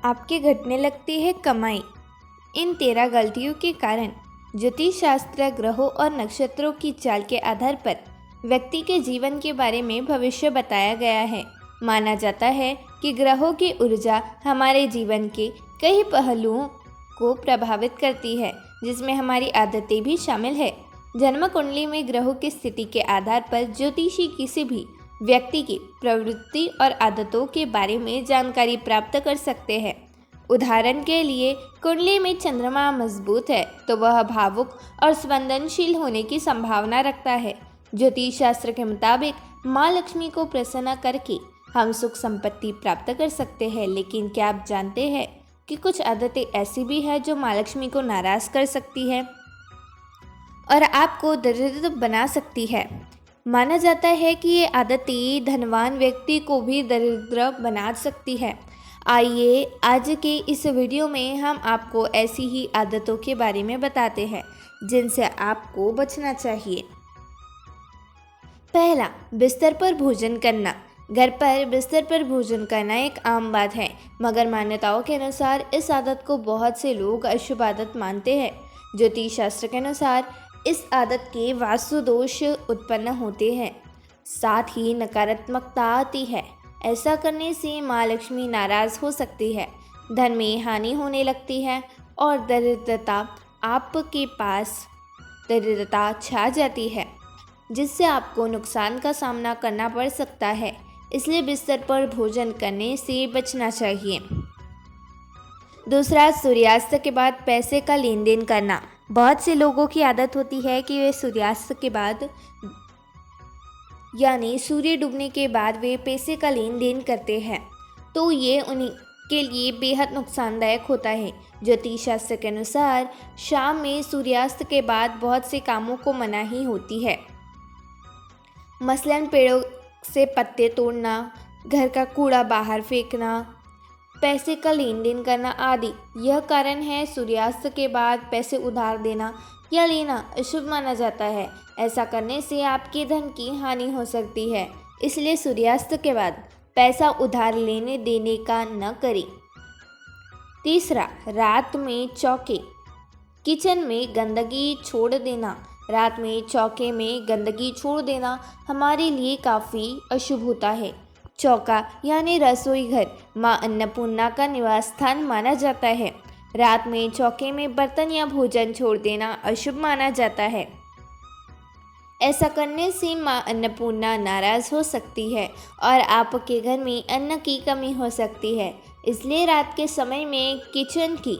आपके घटने लगती है कमाई। इन 13 गलतियों के कारण ज्योतिष शास्त्र ग्रहों और नक्षत्रों की चाल के आधार पर व्यक्ति के जीवन के बारे में भविष्य बताया गया है। माना जाता है कि ग्रहों की ऊर्जा हमारे जीवन के कई पहलुओं को प्रभावित करती है, जिसमें हमारी आदतें भी शामिल है। जन्म कुंडली में ग्रहों की स्थिति के आधार पर ज्योतिषी किसी भी व्यक्ति की प्रवृत्ति और आदतों के बारे में जानकारी प्राप्त कर सकते हैं। उदाहरण के लिए, कुंडली में चंद्रमा मजबूत है तो वह भावुक और संवेदनशील होने की संभावना रखता है। ज्योतिष शास्त्र के मुताबिक माँ लक्ष्मी को प्रसन्न करके हम सुख संपत्ति प्राप्त कर सकते हैं। लेकिन क्या आप जानते हैं कि कुछ आदतें ऐसी भी हैं जो माँ लक्ष्मी को नाराज कर सकती है और आपको दरिद्र बना सकती है। माना जाता है कि ये आदतें धनवान व्यक्ति को भी दरिद्र बना सकती है। आइए आज के इस वीडियो में हम आपको ऐसी ही आदतों के बारे में बताते हैं जिनसे आपको बचना चाहिए। पहला, बिस्तर पर भोजन करना। घर पर बिस्तर पर भोजन करना एक आम बात है, मगर मान्यताओं के अनुसार इस आदत को बहुत से लोग अशुभ आदत मानते हैं। ज्योतिष शास्त्र के अनुसार इस आदत के वास्तु दोष उत्पन्न होते हैं, साथ ही नकारात्मकता आती है। ऐसा करने से माँ लक्ष्मी नाराज हो सकती है, धन में हानि होने लगती है और दरिद्रता छा जाती है, जिससे आपको नुकसान का सामना करना पड़ सकता है। इसलिए बिस्तर पर भोजन करने से बचना चाहिए। दूसरा, सूर्यास्त के बाद पैसे का लेन देन करना। बहुत से लोगों की आदत होती है कि वे सूर्यास्त के बाद यानी सूर्य डूबने के बाद वे पैसे का लेन देन करते हैं, तो ये उन्हीं के लिए बेहद नुकसानदायक होता है। ज्योतिष शास्त्र के अनुसार शाम में सूर्यास्त के बाद बहुत से कामों को मनाही होती है, मसलन पेड़ों से पत्ते तोड़ना, घर का कूड़ा बाहर फेंकना, पैसे का लेन देन करना आदि। यह कारण है सूर्यास्त के बाद पैसे उधार देना या लेना अशुभ माना जाता है। ऐसा करने से आपके धन की हानि हो सकती है, इसलिए सूर्यास्त के बाद पैसा उधार लेने देने का न करें। तीसरा, रात में चौके किचन में गंदगी छोड़ देना। रात में चौके में गंदगी छोड़ देना हमारे लिए काफ़ी अशुभ होता है। चौका यानी रसोई घर माँ अन्नपूर्णा का निवास स्थान माना जाता है। रात में चौके में बर्तन या भोजन छोड़ देना अशुभ माना जाता है। ऐसा करने से माँ अन्नपूर्णा नाराज हो सकती है और आपके घर में अन्न की कमी हो सकती है। इसलिए रात के समय में किचन की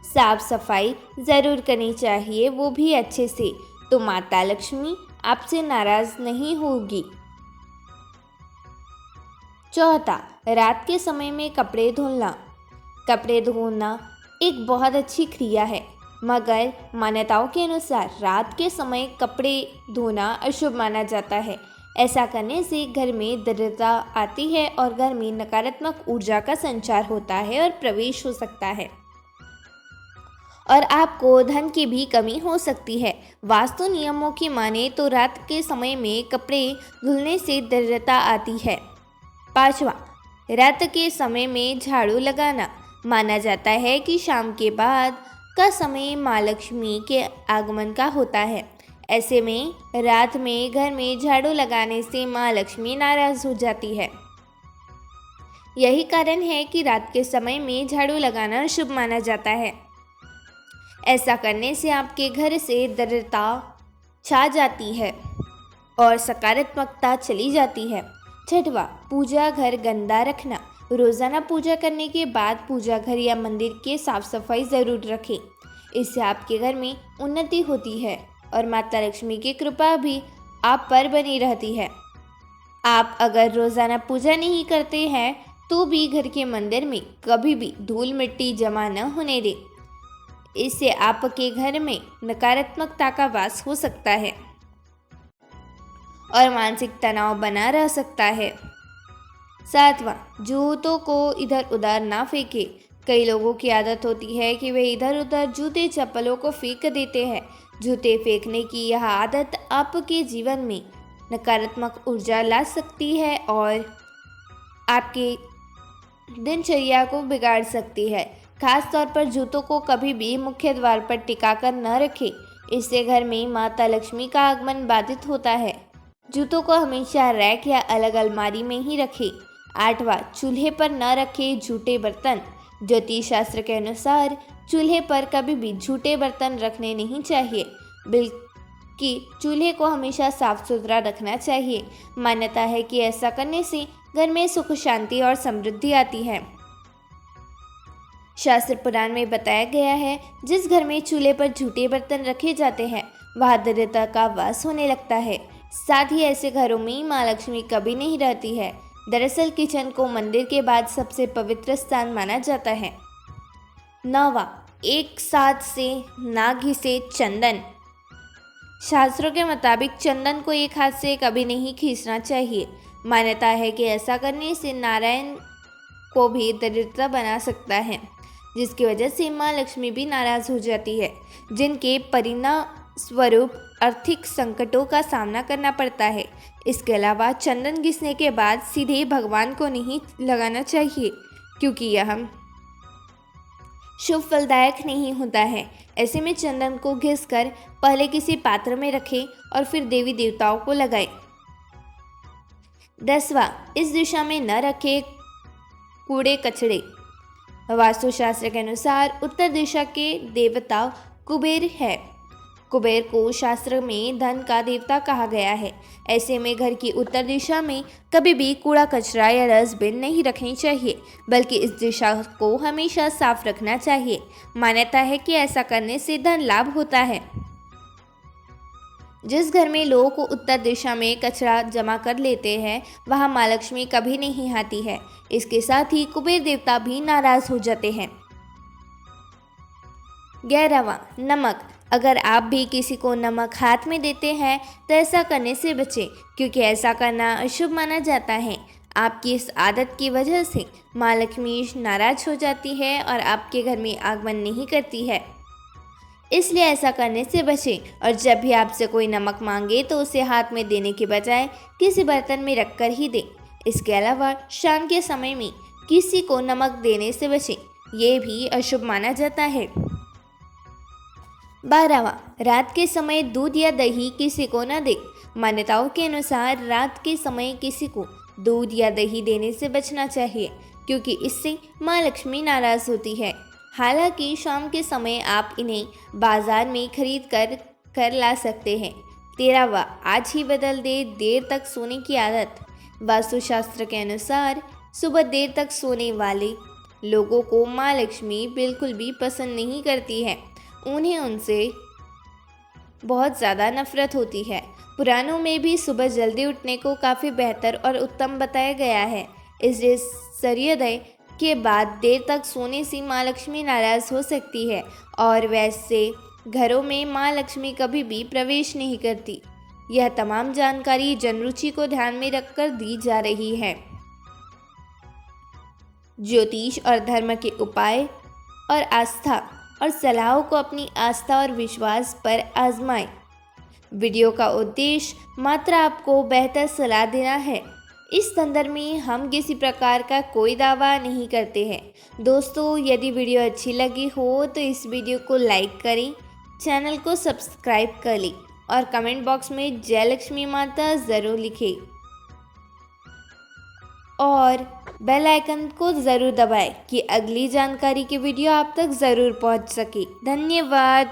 साफ सफाई ज़रूर करनी चाहिए, वो भी अच्छे से, तो माता लक्ष्मी आपसे नाराज नहीं होगी। चौथा, रात के समय में कपड़े धुलना। कपड़े धोना एक बहुत अच्छी क्रिया है, मगर मान्यताओं के अनुसार रात के समय कपड़े धोना अशुभ माना जाता है। ऐसा करने से घर में दरिद्रता आती है और घर में नकारात्मक ऊर्जा का संचार होता है और प्रवेश हो सकता है और आपको धन की भी कमी हो सकती है। वास्तु नियमों की माने तो रात के समय में कपड़े धुलने से दरिद्रता आती है। पांचवा, रात के समय में झाड़ू लगाना। माना जाता है कि शाम के बाद का समय माँ लक्ष्मी के आगमन का होता है। ऐसे में रात में घर में झाड़ू लगाने से माँ लक्ष्मी नाराज हो जाती है। यही कारण है कि रात के समय में झाड़ू लगाना शुभ माना जाता है। ऐसा करने से आपके घर से दरिद्रता छा जाती है और सकारात्मकता चली जाती है। छठवा, पूजा घर गंदा रखना। रोज़ाना पूजा करने के बाद पूजा घर या मंदिर की साफ सफाई ज़रूर रखें। इससे आपके घर में उन्नति होती है और माता लक्ष्मी की कृपा भी आप पर बनी रहती है। आप अगर रोज़ाना पूजा नहीं करते हैं तो भी घर के मंदिर में कभी भी धूल मिट्टी जमा न होने दें। इससे आपके घर में नकारात्मकता का वास हो सकता है और मानसिक तनाव बना रह सकता है। सातवां, जूतों को इधर उधर ना फेंके। कई लोगों की आदत होती है कि वे इधर उधर जूते चप्पलों को फेंक देते हैं। जूते फेंकने की यह आदत आपके जीवन में नकारात्मक ऊर्जा ला सकती है और आपके दिनचर्या को बिगाड़ सकती है। खास तौर पर जूतों को कभी भी मुख्य द्वार पर टिकाकर न रखें, इससे घर में माता लक्ष्मी का आगमन बाधित होता है। जूतों को हमेशा रैक या अलग अलमारी में ही रखें। 8वां, चूल्हे पर न रखें झूठे बर्तन। ज्योतिष शास्त्र के अनुसार चूल्हे पर कभी भी झूठे बर्तन रखने नहीं चाहिए, बल्कि चूल्हे को हमेशा साफ सुथरा रखना चाहिए। मान्यता है कि ऐसा करने से घर में सुख शांति और समृद्धि आती है। शास्त्र पुराण में बताया गया है, जिस घर में चूल्हे पर झूठे बर्तन रखे जाते हैं वहाँ दरिद्रता का वास होने लगता है। साथ ही ऐसे घरों में माँ लक्ष्मी कभी नहीं रहती है। दरअसल किचन को मंदिर के बाद सबसे पवित्र स्थान माना जाता है। 9वां, एक साथ से ना घिसे चंदन। शास्त्रों के मुताबिक चंदन को एक हाथ से कभी नहीं खींचना चाहिए। मान्यता है कि ऐसा करने से नारायण को भी दरिद्रता बना सकता है, जिसकी वजह से माँ लक्ष्मी भी नाराज हो जाती है, जिनके परिणाम स्वरूप आर्थिक संकटों का सामना करना पड़ता है। इसके अलावा चंदन घिसने के बाद सीधे भगवान को नहीं लगाना चाहिए, क्योंकि यह शुभ फलदायक नहीं होता है। ऐसे में चंदन को घिसकर पहले किसी पात्र में रखें और फिर देवी देवताओं को लगाएं। 10वां, इस दिशा में न रखें कूड़े कचड़े। वास्तुशास्त्र के अनुसार उत्तर दिशा के देवता कुबेर है। कुबेर को शास्त्र में धन का देवता कहा गया है। ऐसे में घर की उत्तर दिशा में कभी भी कूड़ा कचरा या डस्टबिन नहीं रखनी चाहिए, बल्कि इस दिशा को हमेशा साफ रखना चाहिए। मान्यता है कि ऐसा करने से धन लाभ होता है। जिस घर में लोग उत्तर दिशा में कचरा जमा कर लेते हैं वहाँ माँ लक्ष्मी कभी नहीं आती है। इसके साथ ही कुबेर देवता भी नाराज हो जाते हैं। 11वां, नमक। अगर आप भी किसी को नमक हाथ में देते हैं तो ऐसा करने से बचें, क्योंकि ऐसा करना अशुभ माना जाता है। आपकी इस आदत की वजह से माँ लक्ष्मी नाराज हो जाती है और आपके घर में आगमन नहीं करती है। इसलिए ऐसा करने से बचें और जब भी आपसे कोई नमक मांगे तो उसे हाथ में देने के बजाय किसी बर्तन में रखकर ही दें। इसके अलावा शाम के समय में किसी को नमक देने से बचें, ये भी अशुभ माना जाता है। 12वां, रात के समय दूध या दही किसी को न दें। मान्यताओं के अनुसार रात के समय किसी को दूध या दही देने से बचना चाहिए, क्योंकि इससे माँ लक्ष्मी नाराज होती है। हालांकि शाम के समय आप इन्हें बाजार में खरीद कर ला सकते हैं। 13वां, आज ही बदल दे देर तक सोने की आदत। वास्तुशास्त्र के अनुसार सुबह देर तक सोने वाले लोगों को माँ लक्ष्मी बिल्कुल भी पसंद नहीं करती है। उन्हें उनसे बहुत ज़्यादा नफरत होती है। पुराणों में भी सुबह जल्दी उठने को काफ़ी बेहतर और उत्तम बताया गया है। इसलिए सूर्योदय के बाद देर तक सोने से माँ लक्ष्मी नाराज हो सकती है और वैसे घरों में माँ लक्ष्मी कभी भी प्रवेश नहीं करती। यह तमाम जानकारी जनरुचि को ध्यान में रखकर दी जा रही है। ज्योतिष और धर्म के उपाय और आस्था और सलाहों को अपनी आस्था और विश्वास पर आजमाएं। वीडियो का उद्देश्य मात्र आपको बेहतर सलाह देना है। इस संदर्भ में हम किसी प्रकार का कोई दावा नहीं करते हैं। दोस्तों, यदि वीडियो अच्छी लगी हो तो इस वीडियो को लाइक करें, चैनल को सब्सक्राइब कर लें और कमेंट बॉक्स में जय लक्ष्मी माता ज़रूर लिखें और बेल आइकन को ज़रूर दबाएं कि अगली जानकारी की वीडियो आप तक ज़रूर पहुंच सके। धन्यवाद।